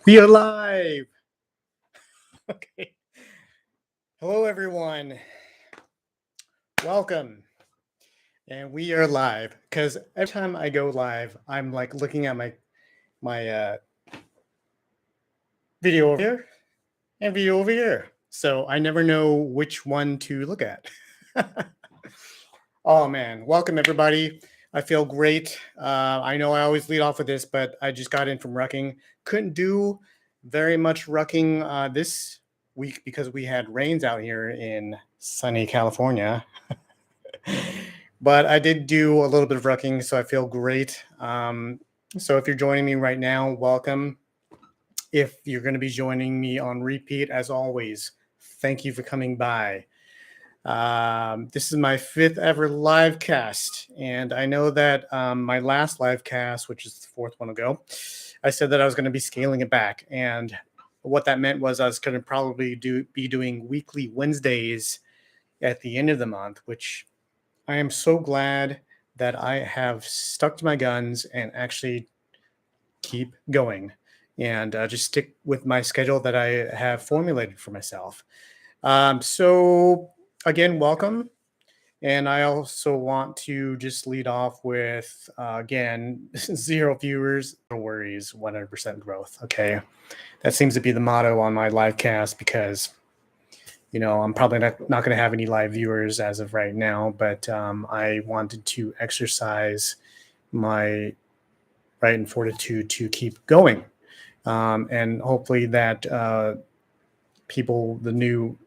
We are live. Okay. Hello, everyone. Welcome. And we are live because every time I go live, I'm like looking at my video over here and video over here. So I never know which one to look at. Oh man, welcome everybody. I feel great. I know I always lead off with this, but I just got in from rucking. Couldn't do very much rucking this week because we had rains out here in sunny California. But I did do a little bit of rucking, so I feel great. So if you're joining me right now, welcome. If you're going to be joining me on repeat, as always, thank you for coming by. This is my fifth ever live cast, and I know that my last live cast, which is the fourth one ago, I said that I was going to be scaling it back, and what that meant was I was going to probably be doing weekly Wednesdays at the end of the month, which I am so glad that I have stuck to my guns and actually keep going and just stick with my schedule that I have formulated for myself. So again, welcome. And I also want to just lead off with, again, zero viewers, no worries, 100% growth. Okay. That seems to be the motto on my live cast because, I'm probably not going to have any live viewers as of right now, but I wanted to exercise my right and fortitude to keep going. And hopefully that people, the new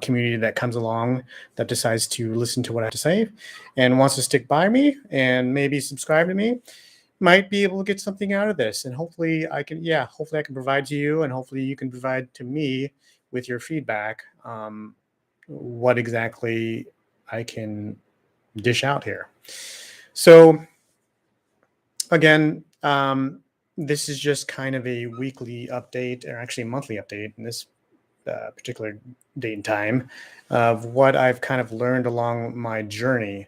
community that comes along that decides to listen to what I have to say and wants to stick by me and maybe subscribe to me might be able to get something out of this. And hopefully hopefully I can provide to you and hopefully you can provide to me with your feedback what exactly I can dish out here. So again, this is just kind of a weekly update, or actually a monthly update in this particular date and time of what I've kind of learned along my journey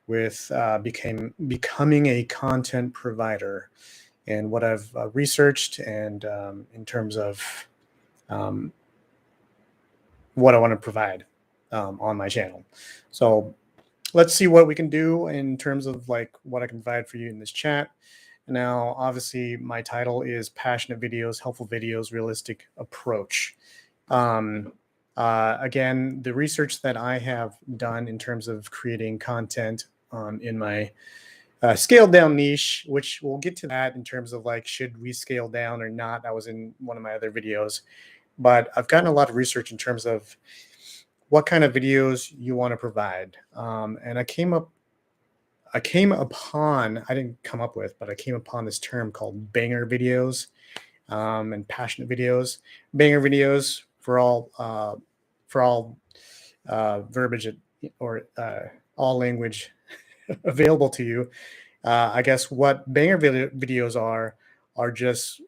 with becoming a content provider and what I've researched and in terms of um, what I want to provide on my channel. So let's see what we can do in terms of like what I can provide for you in this chat. Now, obviously, my title is Passionate Videos, Helpful Videos, Realistic Approach. Again, the research that I have done in terms of creating content in my scaled down niche, which we'll get to that in terms of like, should we scale down or not? That was in one of my other videos. But I've gotten a lot of research in terms of what kind of videos you want to provide. And I came upon, I didn't come up with, but I came upon this term called banger videos and passionate videos. Banger videos for all verbiage or all language available to you. I guess what banger videos are just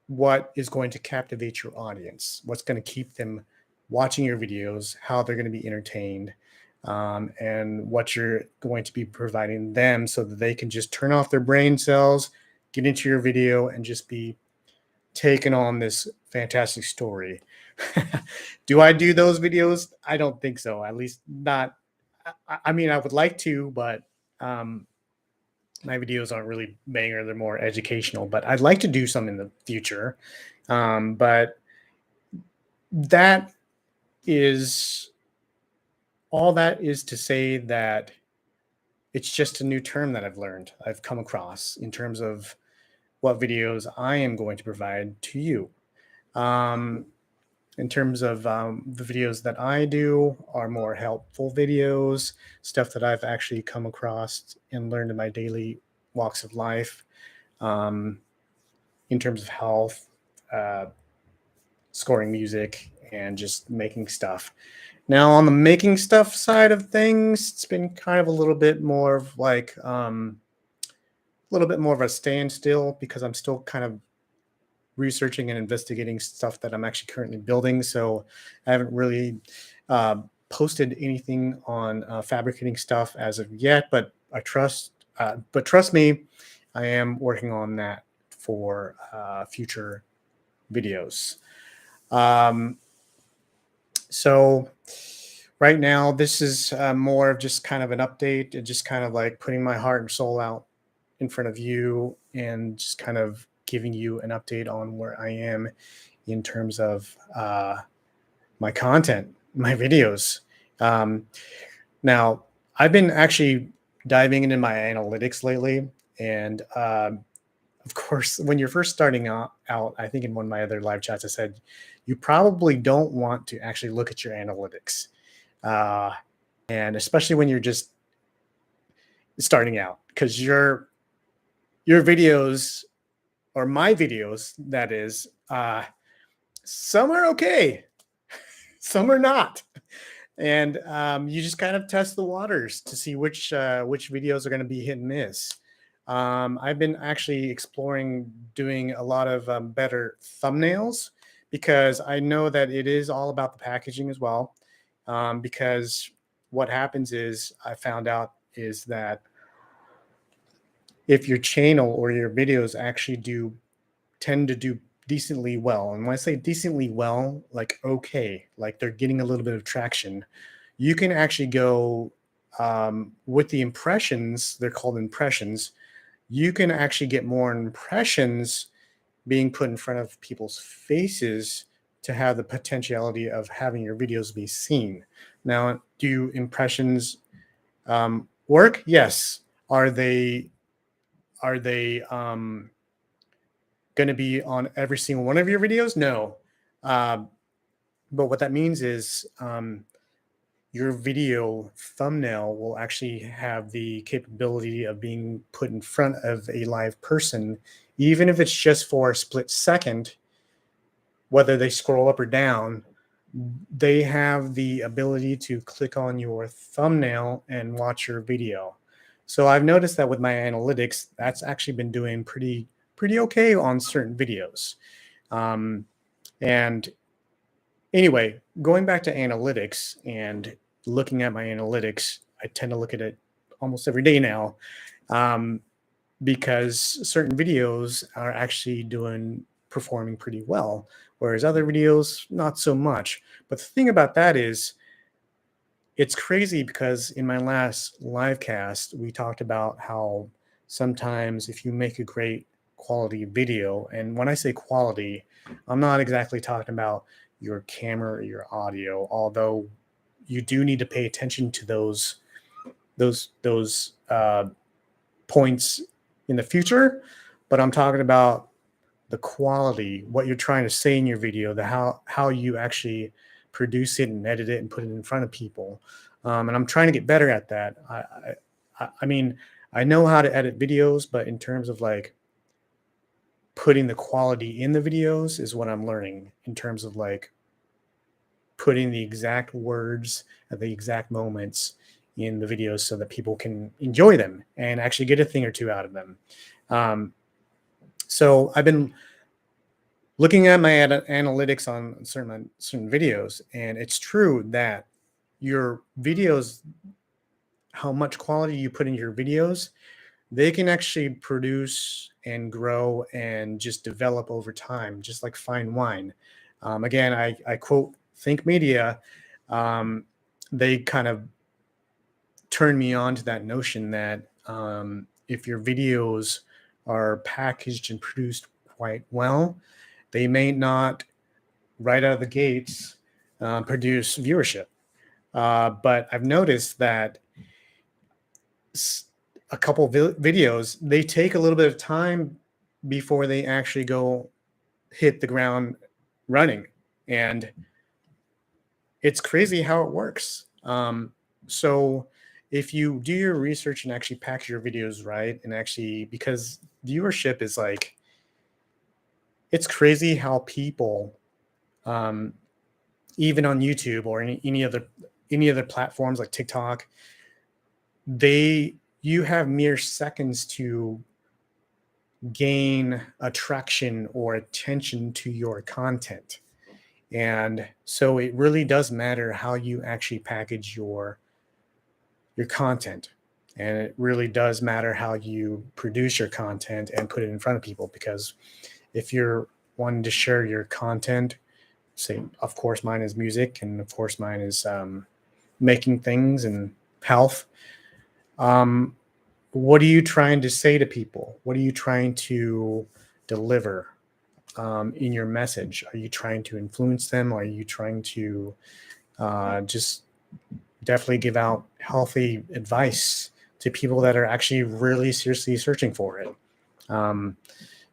what is going to captivate your audience, what's going to keep them watching your videos, how they're going to be entertained, and what you're going to be providing them so that they can just turn off their brain cells, get into your video, and just be taken on this fantastic story. Do I do those videos? I don't think so. At least not. I mean, I would like to, but my videos aren't really banger. They're more educational, but I'd like to do some in the future. But that is all that is to say that it's just a new term that I've come across in terms of what videos I am going to provide to you. In terms of the videos that I do are more helpful videos, stuff that I've actually come across and learned in my daily walks of life. In terms of health, uh, scoring music, and just making stuff. Now, on the making stuff side of things, it's been kind of a little bit more of like a little bit more of a standstill because I'm still kind of researching and investigating stuff that I'm actually currently building. So I haven't really posted anything on fabricating stuff as of yet, but trust me, I am working on that for future videos. Um, so right now, this is more of just kind of an update and just kind of like putting my heart and soul out in front of you and just kind of giving you an update on where I am in terms of my content, my videos. Um, Now, I've been actually diving into my analytics lately, and of course, when you're first starting out, I think in one of my other live chats, I said you probably don't want to actually look at your analytics, uh, and especially when you're just starting out, because your videos or my videos, that is, some are okay, some are not. And you just kind of test the waters to see which videos are going to be hit and miss. I've been actually exploring doing a lot of better thumbnails because I know that it is all about the packaging as well. Because what happens is I found out is that if your channel or your videos actually do tend to do decently well, and when I say decently well, like okay, like they're getting a little bit of traction, you can actually go with the impressions. They're called impressions. You can actually get more impressions being put in front of people's faces to have the potentiality of having your videos be seen. Now, do impressions work? Yes. Are they going to be on every single one of your videos? No. Um, but what that means is your video thumbnail will actually have the capability of being put in front of a live person, even if it's just for a split second, whether they scroll up or down. They have the ability to click on your thumbnail and watch your video. So I've noticed that with my analytics, that's actually been doing pretty okay on certain videos. Um, and anyway, going back to analytics and looking at my analytics, I tend to look at it almost every day now, um, because certain videos are actually performing pretty well, whereas other videos not so much. But the thing about that is, it's crazy because in my last live cast, we talked about how sometimes if you make a great quality video, and when I say quality, I'm not exactly talking about your camera or your audio, although you do need to pay attention to those points in the future. But I'm talking about the quality, what you're trying to say in your video, the how you actually produce it and edit it and put it in front of people. And I'm trying to get better at that. I mean, I know how to edit videos, but in terms of like putting the quality in the videos is what I'm learning in terms of like putting the exact words at the exact moments in the videos so that people can enjoy them and actually get a thing or two out of them. Um, so I've been looking at my analytics on certain videos, and it's true that your videos, how much quality you put in your videos, they can actually produce and grow and just develop over time, just like fine wine. Again, I quote Think Media. Um, they kind of turned me on to that notion that if your videos are packaged and produced quite well, they may not right out of the gates produce viewership. But I've noticed that a couple videos, they take a little bit of time before they actually go hit the ground running. And it's crazy how it works. So if you do your research and actually package your videos right, and actually, because viewership is like, it's crazy how people, um, even on YouTube or any other platforms like TikTok, you have mere seconds to gain attraction or attention to your content. And so it really does matter how you actually package your content. And it really does matter how you produce your content and put it in front of people, because if you're wanting to share your content, say, of course, mine is music, and of course, mine is making things and health. Um, what are you trying to say to people? What are you trying to deliver in your message? Are you trying to influence them? Are you trying to just definitely give out healthy advice to people that are actually really seriously searching for it? Um,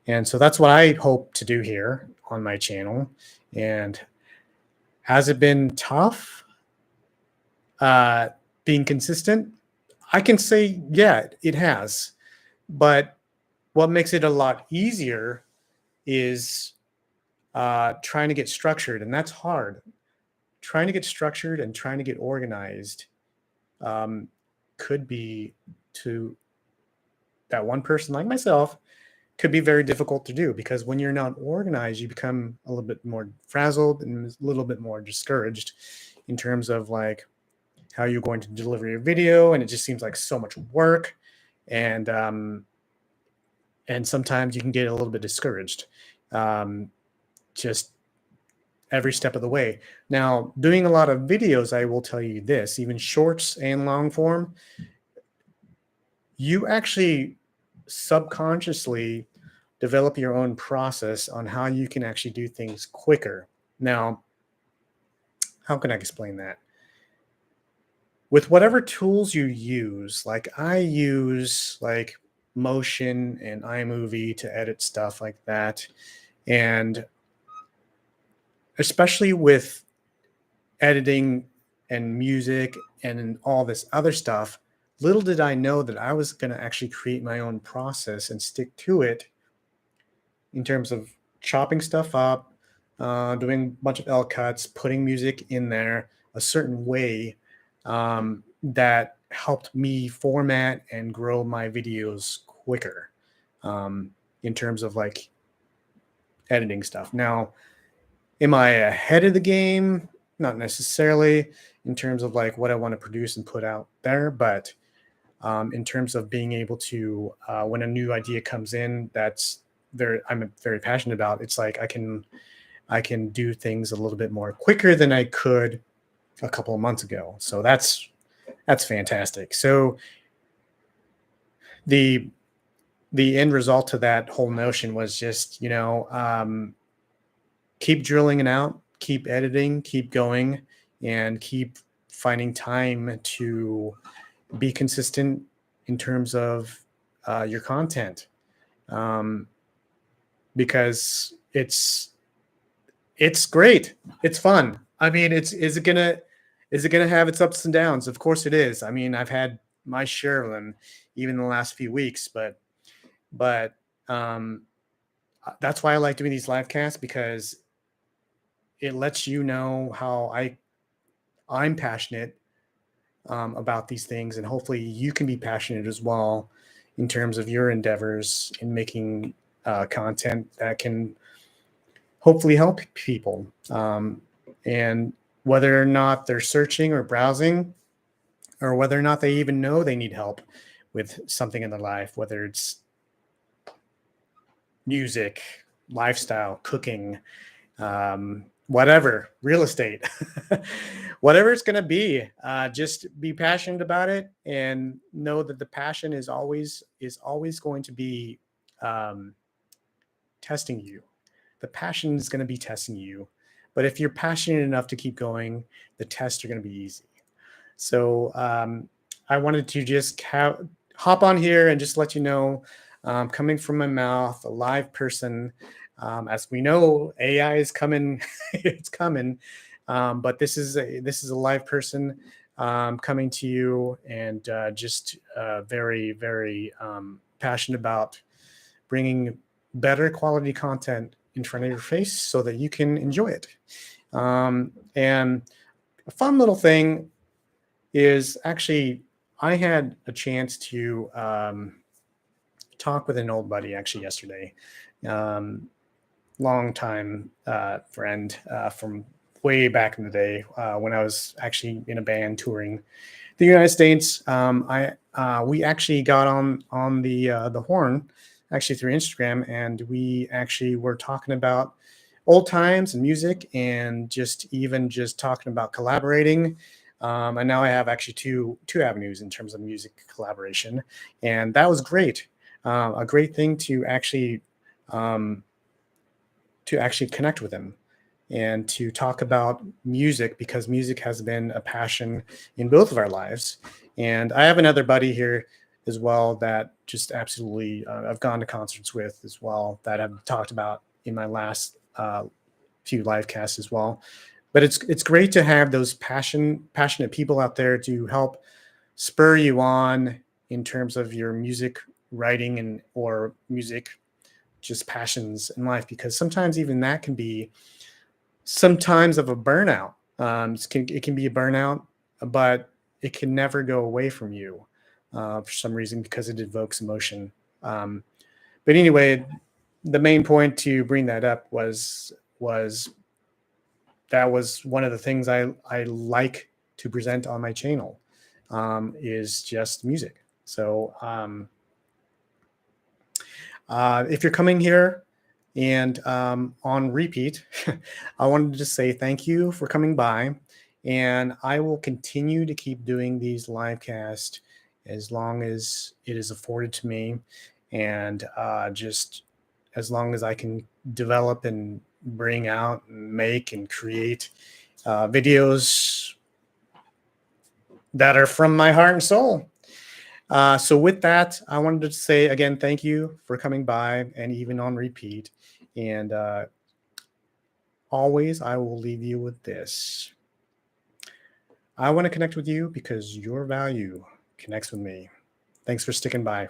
and so that's what I hope to do here on my channel. And has it been tough uh, being consistent? I can say, yeah, it has. But what makes it a lot easier is trying to get structured, and that's hard. Trying to get structured and trying to get organized um, could be, to that one person like myself, could be very difficult to do, because when you're not organized, you become a little bit more frazzled and a little bit more discouraged in terms of like how you're going to deliver your video, and it just seems like so much work, and sometimes you can get a little bit discouraged, um, just every step of the way. Now, doing a lot of videos, I will tell you this, even shorts and long form, you actually subconsciously develop your own process on how you can actually do things quicker. Now, how can I explain that? With whatever tools you use, like I use like Motion and iMovie to edit stuff like that. And especially with editing and music and all this other stuff, little did I know that I was going to actually create my own process and stick to it in terms of chopping stuff up, doing a bunch of L cuts, putting music in there a certain way that helped me format and grow my videos quicker um, in terms of like editing stuff. Now, am I ahead of the game? Not necessarily in terms of like what I want to produce and put out there, but in terms of being able to, when a new idea comes in, I'm very passionate about. It's like I can do things a little bit more quicker than I could a couple of months ago. So that's fantastic. So the the end result to that whole notion was just, keep drilling it out, keep editing, keep going, and keep finding time to be consistent in terms of your content, um, because it's great, it's fun. I mean, it's is it gonna have its ups and downs? Of course it is. I mean, I've had my share of them even in the last few weeks, but um, that's why I like doing these live casts, because it lets you know how I'm passionate about these things, and hopefully you can be passionate as well in terms of your endeavors in making content that can hopefully help people. And whether or not they're searching or browsing, or whether or not they even know they need help with something in their life, whether it's music, lifestyle, cooking, whatever, real estate, whatever it's going to be, just be passionate about it, and know that the passion is always going to be um, testing you. The passion is going to be testing you, but if you're passionate enough to keep going, the tests are going to be easy. So I wanted to just hop on here and just let you know, coming from my mouth, a live person. As we know, AI is coming; it's coming. But this is a live person coming to you, and just very, very passionate about bringing better quality content in front of your face so that you can enjoy it. And a fun little thing is, actually, I had a chance to talk with an old buddy actually yesterday, um, long time friend from way back in the day when I was actually in a band touring. The United States, we actually got on the horn actually through Instagram, and we actually were talking about old times and music, and just talking about collaborating. And now I have actually two avenues in terms of music collaboration, and that was great. A great thing um, to actually connect with him and to talk about music, because music has been a passion in both of our lives. And I have another buddy here as well that just absolutely I've gone to concerts with as well, that I've talked about in my last few live casts as well. But it's great to have those passionate people out there to help spur you on in terms of your music writing and or music just passions in life, because sometimes even that can be sometimes of a burnout. It can be a burnout, but it can never go away from you for some reason, because it evokes emotion. Um, but anyway, the main point to bring that up was that was one of the things I like to present on my channel, is just music. So if you're coming here and on repeat, I wanted to just say thank you for coming by. And I will continue to keep doing these live casts as long as it is afforded to me. And just as long as I can develop and bring out and make and create videos that are from my heart and soul. So with that, I wanted to say again, thank you for coming by and even on repeat. And always, I will leave you with this. I want to connect with you because your value connects with me. Thanks for sticking by.